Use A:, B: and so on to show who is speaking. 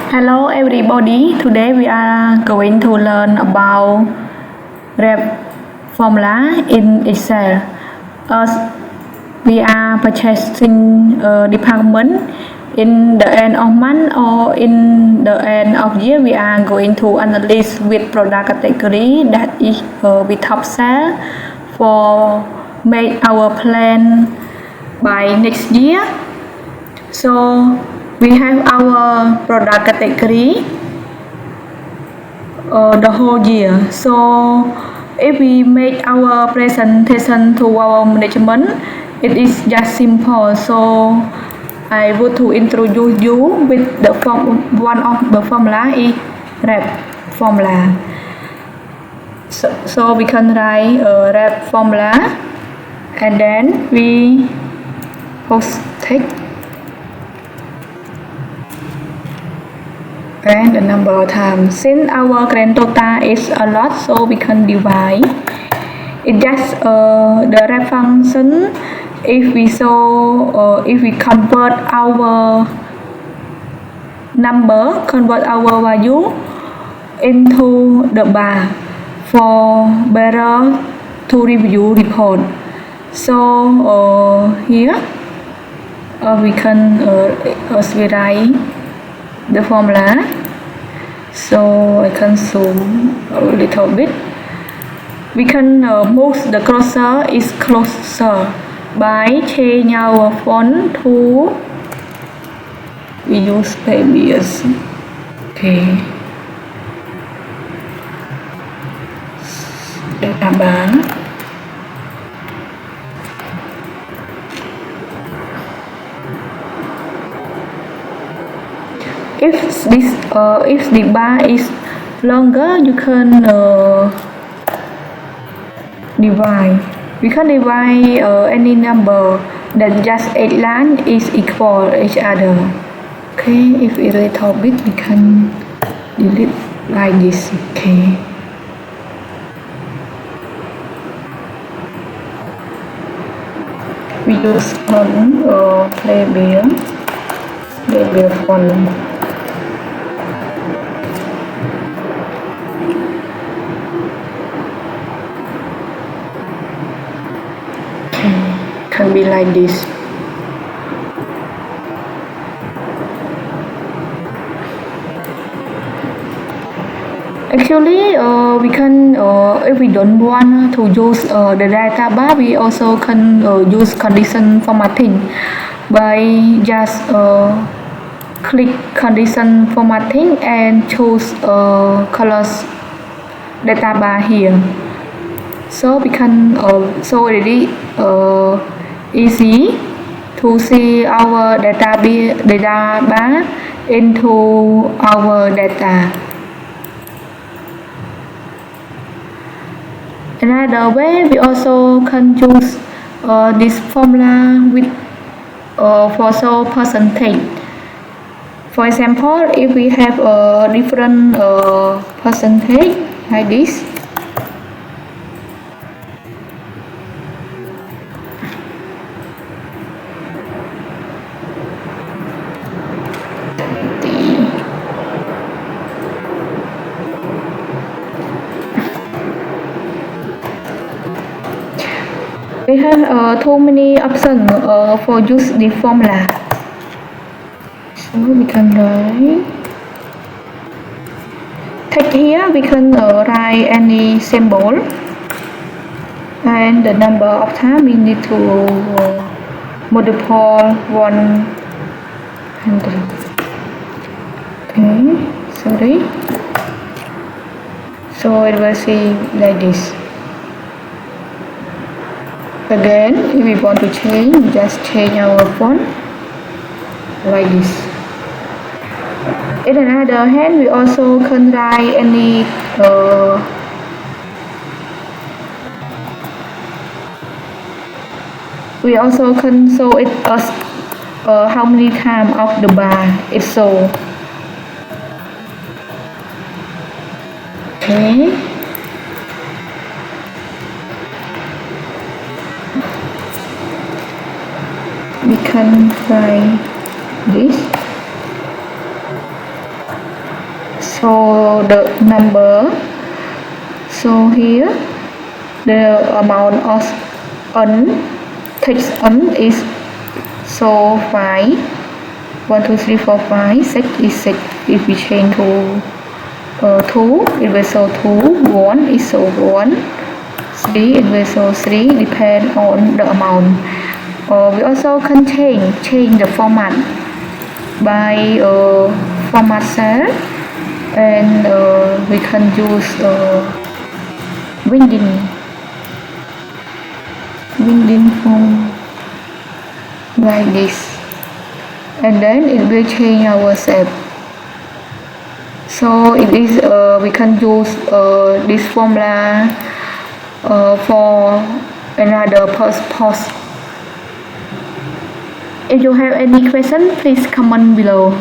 A: Hello everybody, today we are going to learn about Rept formula in Excel. As we are purchasing department in the end of month or in the end of year, we are going to analyze with product category that is with top sale for make our plan by next year. So we have our product category the whole year. So if we make our presentation to our management, it is just simple. So I want to introduce you with the one of the formula is Rept formula. So we can write a Rept formula and then we post text and the number of times. Since our grand total is a lot, so we can divide. It just the Rept function. If we convert our number, convert our value into the bar for better to review report. So here we can write the formula. So I can zoom a little bit. We can move the cursor is closer by change our font to we use previous. Okay. Data bar. If the bar is longer, you can divide. We can divide any number that just 8 lines is equal each other. Okay, if it's a little bit, we can delete like this. Okay. We use font playbill font. Can be like this. Actually, we can if we don't want to use the data bar, we also can use condition formatting by just click condition formatting and choose colors data bar here. So we can so really easy to see our data bar into our data. Another way, we also can use this formula with for so percentage. For example, if we have a different percentage like this, we have too many options for use the formula. So we can write text here. We can write any symbol and the number of times we need to multiply 100. Okay, sorry. So it will see like this. Again, if we want to change, we just change our font like this. In another hand, we also can write any we also can show it as how many times of the bar it show. Okay. We can try this. so the number, so here the amount of n, text n is so 5, 1 2 3 4 5, 6 is 6. If we change to 2, it will show 2, 1 is so 1, 3 it will show 3, depend on the amount. We also can change the format by format cell, and we can use winding form like this, and then it will change our shape. So it is we can use this formula for another post. If you have any question, please comment below.